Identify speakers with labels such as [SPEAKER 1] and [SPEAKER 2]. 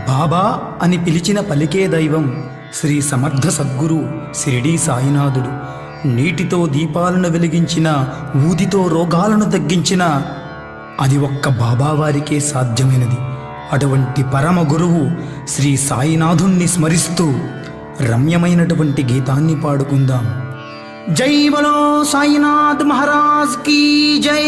[SPEAKER 1] బాబా అని పిలిచిన పలికే దైవం శ్రీ సమర్థ సద్గురు షిరిడీ సాయినాథుడు. నీటితో దీపాలను వెలిగించిన, ఊదితో రోగాలను తగ్గించిన అది ఒక్క బాబావారికే సాధ్యమైనది. అటువంటి పరమ గురువు శ్రీ సాయినాథుణ్ణి స్మరిస్తూ రమ్యమైనటువంటి గీతాన్ని పాడుకుందాం. జై బలో సాయినాథ్ మహారాజ్ కీ జై.